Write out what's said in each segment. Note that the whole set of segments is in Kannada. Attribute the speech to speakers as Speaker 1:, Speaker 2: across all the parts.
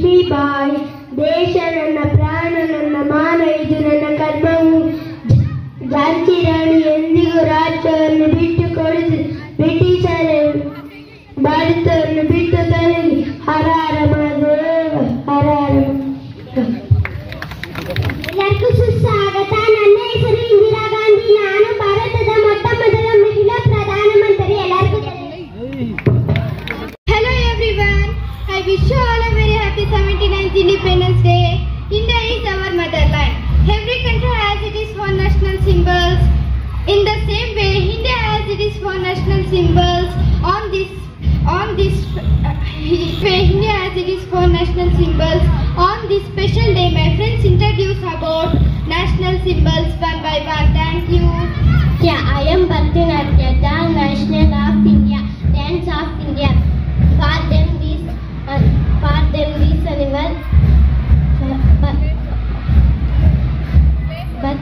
Speaker 1: ಲಕ್ಷ್ಮೀಬಾಯಿ. ದೇಶ ನನ್ನ ಪ್ರಾಣ, ನನ್ನ ಮಾನ, ಇದು ನನ್ನ ಕರ್ಮವು. ಝಾನ್ಸಿ ರಾಣಿ ಎಂದಿಗೂ ರಾಜ್ಯವನ್ನು ಬಿಟ್ಟು ಕೊಡಿಸಿ ಬ್ರಿಟಿಷರ ಭಾರತವನ್ನು ಬಿಟ್ಟು ತೊಲಗಿ. ಹರ ಹರ ಮಹಾದೇವ, ಹರ ಹರ. ಎಲ್ಲರಿಗೂ ಸುಸ್ವಾಗತ. ನನ್ನ ಹೆಸರು ಇಂದಿರಾ ಗಾಂಧಿ. ನಾನು ಭಾರತದ ಮೊಟ್ಟ ಮೊದಲ ಮಹಿಳಾ ಪ್ರಧಾನಮಂತ್ರಿ. ಎಲ್ಲರಿಗೂ
Speaker 2: Hello everyone. I wish you all a very happy 79th Independence Day. India is our motherland. Every country has its own national symbols. In the same way, India has its own national symbols. On this India has its own national symbols. On this special day, my friends introduce about national symbols one by one. Thank you.
Speaker 1: Yeah, I am Bharatanatyam, the national of India, dance of India. For them this animal, but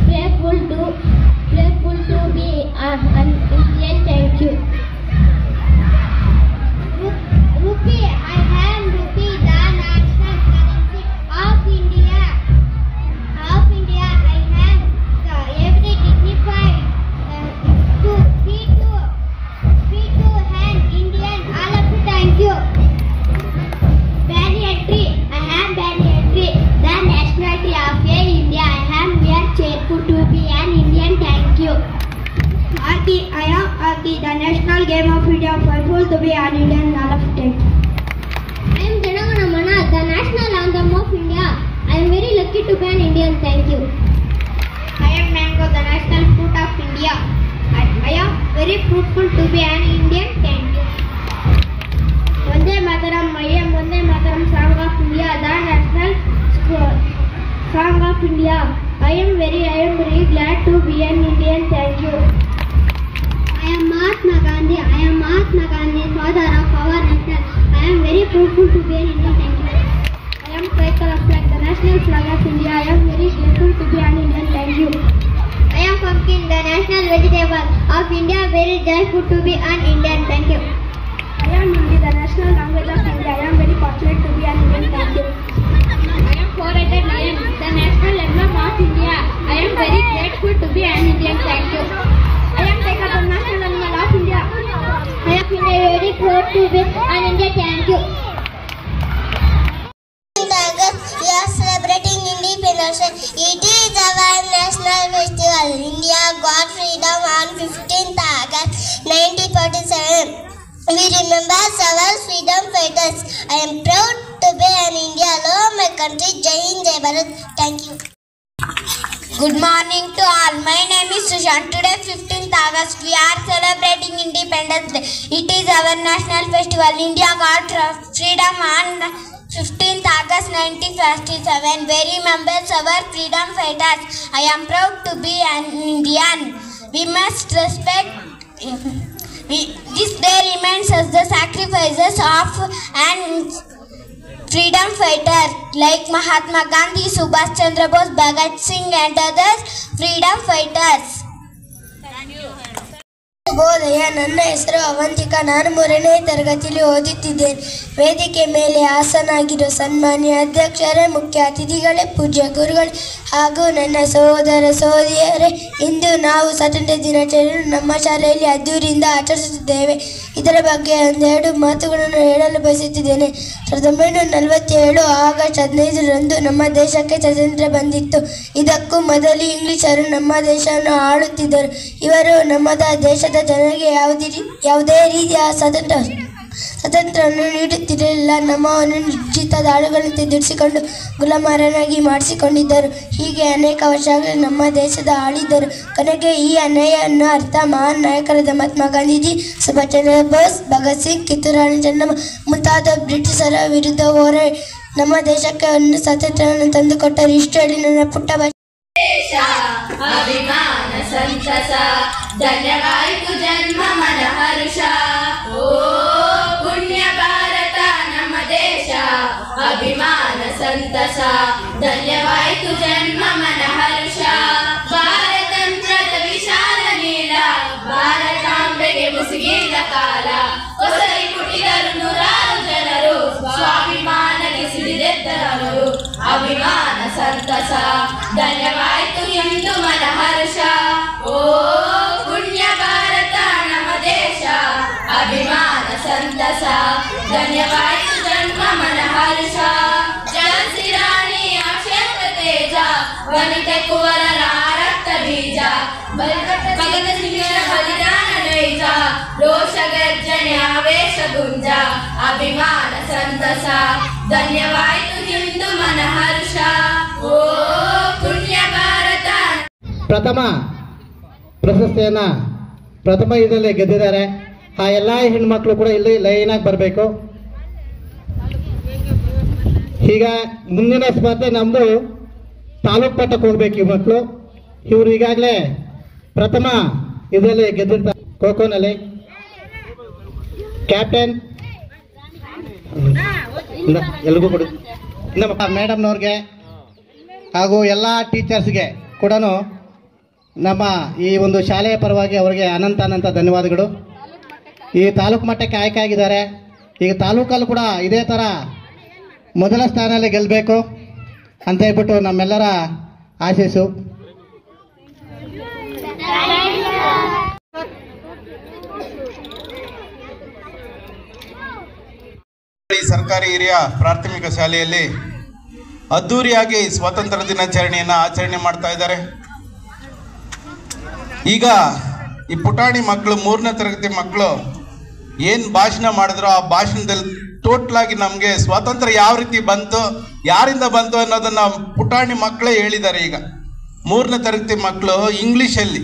Speaker 1: playful to be an Indian. Thank you.
Speaker 2: Rupee, I am rupee, the national currency of India. I am every dignified to hand Indian. All of you, thank you. Banyan tree, I am banyan tree, the nationality of India. I am here cheerful to be an Indian. Thank you. Hockey, I am hockey, the national game of India. Joyful to be an Indian. All of you, thank you. I am Janagana Mana, the national anthem of India. I am very lucky to be an Indian. Thank you. I am mango, the national fruit of India. I am very fruitful to be an Indian. Thank you. Vande Mataram, I am Vande Mataram song of India, the national song of India. I am very glad to be an Indian. Thank you. I am Mahatma Gandhi, father of our nation. I am very fruitful to be an Indian. Thank you. I am tricolor flag, the national flag of India. I am very grateful to be an Indian. Thank you. I am pumpkin, the national vegetable of India. Very joyful to be an Indian. Thank you. I am Hindi, the national language of India. I am very fortunate to be an Indian. Thank you. I am four-headed lion, the national emblem of India. I am very grateful to be an Indian. Thank you. I am Tiger, the national animal of India. I am very proud to be an Indian. Thank you.
Speaker 3: We are celebrating Independence Day. It is our national festival. India got freedom on 15th August 1947. We remember our freedom fighters. I am proud to be an Indian. Love my country. Jai Hind, Jai Bharat. Thank you. Good morning to all. My name is Sushant. Today 15th August we are celebrating Independence Day. It is our national festival. India got freedom on 15th August 1947. We remember our freedom fighters. I am proud to be an Indian. We must respect. This day reminds us the sacrifices of an freedom fighter like Mahatma Gandhi, Subhash Chandra Bose, Bhagat Singh and others freedom fighters. ಶುಭೋದಯ. ನನ್ನ ಹೆಸರು ಅವಂತಿಕಾ. ನಾನು 3ನೇ ತರಗತಿಯಲ್ಲಿ ಓದುತ್ತಿದ್ದೇನೆ. ವೇದಿಕೆ ಮೇಲೆ ಆಸನಾಗಿರೋ ಸನ್ಮಾನ್ಯ ಅಧ್ಯಕ್ಷರೇ, ಮುಖ್ಯ ಅತಿಥಿಗಳೇ, ಪೂಜ್ಯ ಗುರುಗಳೇ ಹಾಗೂ ನನ್ನ ಸಹೋದರ ಸಹೋದರಿಯರೇ, ಇಂದು ನಾವು ಸ್ವಾತಂತ್ರ್ಯ ದಿನಾಚರಣೆಯನ್ನು ನಮ್ಮ ಶಾಲೆಯಲ್ಲಿ ಅದ್ದೂರಿಯಿಂದ ಆಚರಿಸುತ್ತಿದ್ದೇವೆ. ಇದರ ಬಗ್ಗೆ ಒಂದೆರಡು ಮಾತುಗಳನ್ನು ಹೇಳಲು ಬಯಸುತ್ತಿದ್ದೇನೆ. 1947 ಆಗಸ್ಟ್ 15ರಂದು ನಮ್ಮ ದೇಶಕ್ಕೆ ಸ್ವಾತಂತ್ರ್ಯ ಬಂದಿತ್ತು. ಇದಕ್ಕೂ ಮೊದಲು ಇಂಗ್ಲಿಷರು ನಮ್ಮ ದೇಶವನ್ನು ಆಳುತ್ತಿದ್ದರು. ಇವರು ನಮ್ಮ ದೇಶದ ಜನರಿಗೆ ಯಾವುದೇ ರೀತಿಯ ಸ್ವಾತಂತ್ರ್ಯವನ್ನು ನೀಡುತ್ತಿರಲಿಲ್ಲ. ನಮ್ಮವನ್ನು ನಿಶ್ಚಿತ ದಾಳುಗಳಂತೆ ದುಡಿಸಿಕೊಂಡು ಗುಲಾಮರನ್ನಾಗಿ ಮಾಡಿಸಿಕೊಂಡಿದ್ದರು. ಹೀಗೆ ಅನೇಕ ವರ್ಷಗಳು ನಮ್ಮ ದೇಶದ ಆಳಿದ್ದರು. ಕೊನೆಗೆ ಈ ಅನ್ಯಾಯವನ್ನು ಅರ್ಥ ಮಹಾನ್ ನಾಯಕರಾದ ಮಹಾತ್ಮ ಗಾಂಧೀಜಿ, ಸುಭಾಷ್ ಚಂದ್ರ ಬೋಸ್, ಭಗತ್ ಸಿಂಗ್, ಕಿತ್ತೂರು ರಾಣಿ ಚೆನ್ನಮ್ಮ ಮುಂತಾದ ಬ್ರಿಟಿಷರ ವಿರುದ್ಧ ಹೋರಾಡಿ ನಮ್ಮ ದೇಶಕ್ಕೆ ಒಂದು ಸ್ವಾತಂತ್ರ್ಯವನ್ನು ತಂದುಕೊಟ್ಟರು. ಇಷ್ಟು ಹೇಳಿ ನನ್ನ ಪುಟ್ಟ
Speaker 4: ದೇಶ ಅಭಿಮಾನ ಸಂತಸ ಧನ್ಯವಾಯಿತು ಜನ್ಮ ಮನ ಹರ್ಷ. ಓ ಪುಣ್ಯ ಭಾರತ ನಮ್ಮ ದೇಶ ಅಭಿಮಾನ ಸಂತಸ ಧನ್ಯವಾಯಿತು ಜನ್ಮ ಮನ ಹರ್ಷ. ಭಾರತಂತ್ರದ ವಿಶಾಲ ನೀಲ ಭಾರತಾಂಬೆಗೆ ಮುಸುಗಿದ ಕಾಲ. ಹೊಸರಿ ಪುಟಿದರು ನೂರಾರು ಜನರು ಸ್ವಾಭಿಮಾನ ಸಂತಸ ಧನ್ಯವಾಯಿತು ಎಂದು ಮನ ಹರ್ಷ ಓ ಪುಣ್ಯ ಭಾರತ ನಮ್ಮ ದೇಶ ಅಭಿಮಾನ ಸಂತಸ ಧನ್ಯವಾಯಿತು ಜನ್ಮ ಮನ ಹರ್ಷ ಝಾನ್ಸಿ ರಾಣಿ ಅಕ್ಷೇತ್ರ ತೇಜ ವನಿತೆ ಕುವರರ ರಕ್ತ ಬೀಜ ಭಗತ ಸಿಂಹರ ಬಲಿದಾನ ನೈಜ ರೋಷ ಗರ್ಜನೆ ಆವೇಶ ಗುಂಜ ಅಭಿಮಾನ ಸಂತಸ ಧನ್ಯವಾಯಿತು ಹಿಂದೂ ಮನ ಹರ್ಷ ಓ ಪುಣ್ಯ ಭಾರತ.
Speaker 5: ಪ್ರಥಮ ಪ್ರಶಸ್ತಿಯನ್ನ ಪ್ರಥಮ ಇದರಲ್ಲಿ ಗೆದ್ದಿದ್ದಾರೆ. ಆ ಎಲ್ಲ ಹೆಣ್ಮಕ್ಳು ಕೂಡ ಇಲ್ಲಿ ಲೈನಾಗಿ ಬರಬೇಕು. ಈಗ ಮುಂದಿನ ಸ್ಪರ್ಧೆ ನಮ್ದು ತಾಲೂಕು ಮಟ್ಟಕ್ಕೆ ಹೋಗ್ಬೇಕು. ಈ ಮಕ್ಕಳು ಇವರು ಈಗಾಗಲೇ ಪ್ರಥಮ ಇದರಲ್ಲಿ ಗೆದ್ದಿರ್ತಾರೆ. ಖೋಖೋನಲ್ಲಿ ಕ್ಯಾಪ್ಟನ್ ಎಲ್ರಿಗೂ ಕೊಡು. ನಮ್ಮ ಮೇಡಮ್ನವ್ರಿಗೆ ಹಾಗೂ ಎಲ್ಲ ಟೀಚರ್ಸ್ಗೆ ಕೂಡ ನಮ್ಮ ಈ ಒಂದು ಶಾಲೆಯ ಪರವಾಗಿ ಅವರಿಗೆ ಅನಂತ ಧನ್ಯವಾದಗಳು. ಈ ತಾಲೂಕು ಮಟ್ಟಕ್ಕೆ ಆಯ್ಕೆ ಆಗಿದ್ದಾರೆ. ಈಗ ತಾಲೂಕಲ್ಲೂ ಕೂಡ ಇದೇ ಥರ ಮೊದಲ ಸ್ಥಾನದಲ್ಲಿ ಗೆಲ್ಲಬೇಕು ಅಂತ ಹೇಳ್ಬಿಟ್ಟು ನಮ್ಮೆಲ್ಲರ ಆಶೀಸು.
Speaker 6: ಸರ್ಕಾರಿ ಹಿರಿಯ ಪ್ರಾಥಮಿಕ ಶಾಲೆಯಲ್ಲಿ ಅದ್ದೂರಿಯಾಗಿ ಸ್ವಾತಂತ್ರ್ಯ ದಿನಾಚರಣೆಯನ್ನು ಆಚರಣೆ ಮಾಡ್ತಾ ಇದ್ದಾರೆ. ಈಗ ಈ ಪುಟಾಣಿ ಮಕ್ಕಳು 3ನೇ ತರಗತಿ ಮಕ್ಕಳು ಏನು ಭಾಷಣ ಮಾಡಿದ್ರು ಆ ಭಾಷಣದಲ್ಲಿ ಟೋಟಲ್ ಆಗಿ ನಮಗೆ ಸ್ವಾತಂತ್ರ್ಯ ಯಾವ ರೀತಿ ಬಂತು, ಯಾರಿಂದ ಬಂತು ಅನ್ನೋದನ್ನ ಪುಟಾಣಿ ಮಕ್ಕಳೇ ಹೇಳಿದ್ದಾರೆ. ಈಗ 3ನೇ ತರಗತಿ ಮಕ್ಕಳು ಇಂಗ್ಲೀಷಲ್ಲಿ,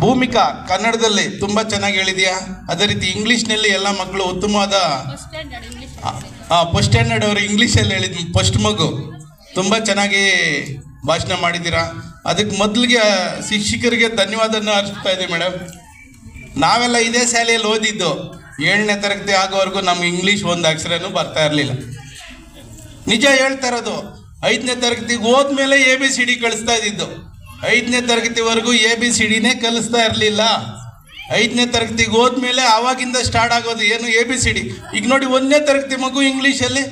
Speaker 6: ಭೂಮಿಕಾ ಕನ್ನಡದಲ್ಲಿ ತುಂಬ ಚೆನ್ನಾಗಿ ಹೇಳಿದೆಯಾ, ಅದೇ ರೀತಿ ಇಂಗ್ಲೀಷ್ನಲ್ಲಿ ಎಲ್ಲ ಮಕ್ಕಳು ಉತ್ತಮವಾದ ಫಸ್ಟ್ ಸ್ಟ್ಯಾಂಡರ್ಡ್ ಅವರು ಇಂಗ್ಲೀಷಲ್ಲಿ ಹೇಳಿದ್ವಿ. ಫಸ್ಟ್ ಮಗು ತುಂಬ ಚೆನ್ನಾಗಿ ಭಾಷಣ ಮಾಡಿದ್ದೀರಾ. ಅದಕ್ಕೆ ಮೊದಲಿಗೆ ಶಿಕ್ಷಕರಿಗೆ ಧನ್ಯವಾದನ ಅರ್ಪಿಸ್ತಾ ಇದ್ದೀವಿ ಮೇಡಮ್. ನಾವೆಲ್ಲ ಇದೇ ಶಾಲೆಯಲ್ಲಿ ಓದಿದ್ದು. 7ನೇ ತರಗತಿ ಆಗೋವರೆಗೂ ನಮ್ಗೆ ಇಂಗ್ಲೀಷ್ ಒಂದು ಅಕ್ಷರನೂ ಬರ್ತಾ ಇರಲಿಲ್ಲ. ನಿಜ ಹೇಳ್ತಾ ಇರೋದು. 5ನೇ ತರಗತಿಗೆ ಹೋದ್ಮೇಲೆ ABCD ಕಳಿಸ್ತಾ ಇದ್ದಿದ್ದು. 5ನೇ ತರಗತಿವರೆಗೂ ABCDನೇ ಕಲಿಸ್ತಾ ಇರಲಿಲ್ಲ. 5ನೇ ತರಗತಿಗೆ ಹೋದ್ಮೇಲೆ ಆವಾಗಿಂದ ಸ್ಟಾರ್ಟ್ ಆಗೋದು ಏನು ABCD. ಈಗ ನೋಡಿ 1ನೇ ತರಗತಿ ಮಗು ಇಂಗ್ಲೀಷಲ್ಲಿ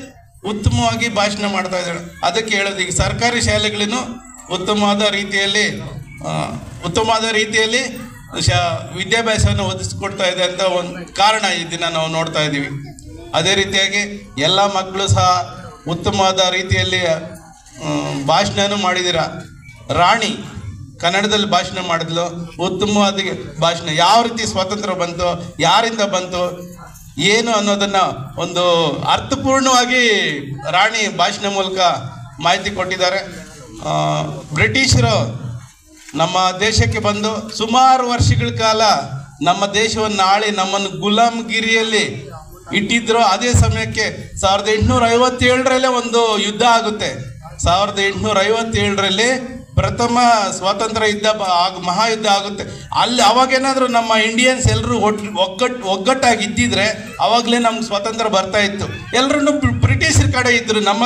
Speaker 6: ಉತ್ತಮವಾಗಿ ಭಾಷಣ ಮಾಡ್ತಾ ಇದ್ದಾಳೆ. ಅದಕ್ಕೆ ಹೇಳೋದು ಈಗ ಸರ್ಕಾರಿ ಶಾಲೆಗಳೂ ಉತ್ತಮವಾದ ರೀತಿಯಲ್ಲಿ ವಿದ್ಯಾಭ್ಯಾಸವನ್ನು ಒದಗಿಸ್ಕೊಡ್ತಾ ಇದೆ ಅಂತ ಒಂದು ಕಾರಣ ಈ ದಿನ ನಾವು ನೋಡ್ತಾ ಇದ್ದೀವಿ. ಅದೇ ರೀತಿಯಾಗಿ ಎಲ್ಲ ಮಕ್ಕಳು ಸಹ ಉತ್ತಮವಾದ ರೀತಿಯಲ್ಲಿ ಭಾಷಣನೂ ಮಾಡಿದ್ದೀರ. ರಾಣಿ ಕನ್ನಡದಲ್ಲಿ ಭಾಷಣ ಮಾಡಿದ್ಲು, ಉತ್ತಮವಾದ ಭಾಷಣ. ಯಾವ ರೀತಿ ಸ್ವಾತಂತ್ರ್ಯ ಬಂತು, ಯಾರಿಂದ ಬಂತು, ಏನು ಅನ್ನೋದನ್ನು ಒಂದು ಅರ್ಥಪೂರ್ಣವಾಗಿ ರಾಣಿ ಭಾಷಣ ಮೂಲಕ ಮಾಹಿತಿ ಕೊಟ್ಟಿದ್ದಾರೆ. ಬ್ರಿಟಿಷರು ನಮ್ಮ ದೇಶಕ್ಕೆ ಬಂದು ಸುಮಾರು ವರ್ಷಗಳ ಕಾಲ ನಮ್ಮ ದೇಶವನ್ನು ಆಳಿ ನಮ್ಮನ್ನು ಗುಲಾಮಗಿರಿಯಲ್ಲಿ ಇಟ್ಟಿದ್ರು. ಅದೇ ಸಮಯಕ್ಕೆ 1857ರಲ್ಲೇ ಒಂದು ಯುದ್ಧ ಆಗುತ್ತೆ. 1857ರಲ್ಲಿ ಪ್ರಥಮ ಸ್ವಾತಂತ್ರ್ಯ ಯುದ್ಧ ಮಹಾಯುದ್ಧ ಆಗುತ್ತೆ. ಅಲ್ಲಿ ಅವಾಗೇನಾದರೂ ನಮ್ಮ ಇಂಡಿಯನ್ಸ್ ಎಲ್ಲರೂ ಒಗ್ಗಟ್ಟಾಗಿ ಇದ್ದಿದ್ರೆ ಅವಾಗಲೇ ನಮ್ಗೆ ಸ್ವಾತಂತ್ರ್ಯ ಬರ್ತಾ ಇತ್ತು. ಎಲ್ಲರೂ ಬ್ರಿಟಿಷರ ಕಡೆ ಇದ್ದರು ನಮ್ಮ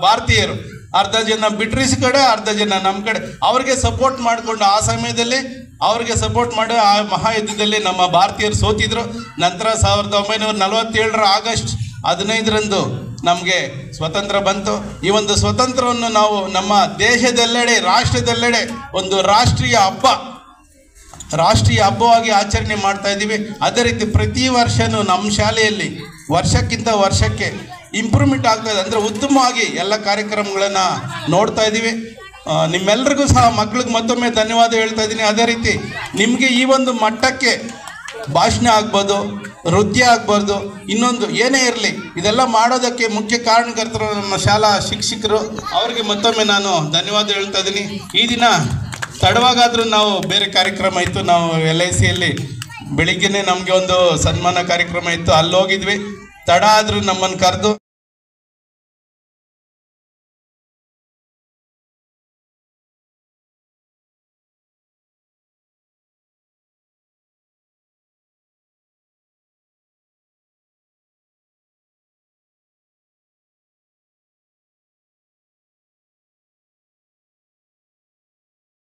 Speaker 6: ಭಾರತೀಯರು. ಅರ್ಧ ಜನ ಬ್ರಿಟಿಷ್ ಕಡೆ, ಅರ್ಧ ಜನ ನಮ್ಮ ಕಡೆ. ಅವ್ರಿಗೆ ಸಪೋರ್ಟ್ ಮಾಡಿಕೊಂಡು ಆ ಸಮಯದಲ್ಲಿ ಅವ್ರಿಗೆ ಸಪೋರ್ಟ್ ಮಾಡಿ ಆ ಮಹಾಯುದ್ಧದಲ್ಲಿ ನಮ್ಮ ಭಾರತೀಯರು ಸೋತಿದ್ರು. ನಂತರ 1947 ಆಗಸ್ಟ್ 15ರಂದು ನಮಗೆ ಸ್ವಾತಂತ್ರ್ಯ ಬಂತು. ಈ ಒಂದು ಸ್ವಾತಂತ್ರ್ಯವನ್ನು ನಾವು ನಮ್ಮ ದೇಶದೆಲ್ಲೆಡೆ, ರಾಷ್ಟ್ರದೆಲ್ಲೆಡೆ ಒಂದು ರಾಷ್ಟ್ರೀಯ ಹಬ್ಬವಾಗಿ ಆಚರಣೆ ಮಾಡ್ತಾ ಇದ್ದೀವಿ. ಅದೇ ರೀತಿ ಪ್ರತಿ ವರ್ಷವೂ ನಮ್ಮ ಶಾಲೆಯಲ್ಲಿ ವರ್ಷಕ್ಕಿಂತ ವರ್ಷಕ್ಕೆ ಇಂಪ್ರೂವ್ಮೆಂಟ್ ಆಗ್ತಾ ಇದೆ. ಅಂದರೆ ಉತ್ತಮವಾಗಿ ಎಲ್ಲ ಕಾರ್ಯಕ್ರಮಗಳನ್ನು ನೋಡ್ತಾ ಇದ್ದೀವಿ. ನಿಮ್ಮೆಲ್ಲರಿಗೂ ಸಹ ಮಕ್ಕಳಿಗೆ ಮತ್ತೊಮ್ಮೆ ಧನ್ಯವಾದ ಹೇಳ್ತಾ ಇದ್ದೀನಿ. ಅದೇ ರೀತಿ ನಿಮಗೆ ಈ ಒಂದು ಮಟ್ಟಕ್ಕೆ ಭಾಷಣ ಆಗ್ಬೋದು, ನೃತ್ಯ ಆಗ್ಬಾರ್ದು, ಇನ್ನೊಂದು ಏನೇ ಇರಲಿ, ಇದೆಲ್ಲ ಮಾಡೋದಕ್ಕೆ ಮುಖ್ಯ ಕಾರಣಕರ್ತರು ನಮ್ಮ ಶಾಲಾ ಶಿಕ್ಷಕರು. ಅವರಿಗೆ ಮತ್ತೊಮ್ಮೆ ನಾನು ಧನ್ಯವಾದ ಹೇಳ್ತಾ ಇದ್ದೀನಿ. ಈ ದಿನ ತಡವಾಗಾದರೂ ನಾವು ಬೇರೆ ಕಾರ್ಯಕ್ರಮ ಇತ್ತು. ನಾವು LICಯಲ್ಲಿ ಬೆಳಿಗ್ಗೆನೇ ನಮಗೆ ಒಂದು ಸನ್ಮಾನ ಕಾರ್ಯಕ್ರಮ ಇತ್ತು, ಅಲ್ಲಿ ಹೋಗಿದ್ವಿ. ತಡ ಆದರೂ ನಮ್ಮನ್ನು ಕರೆದು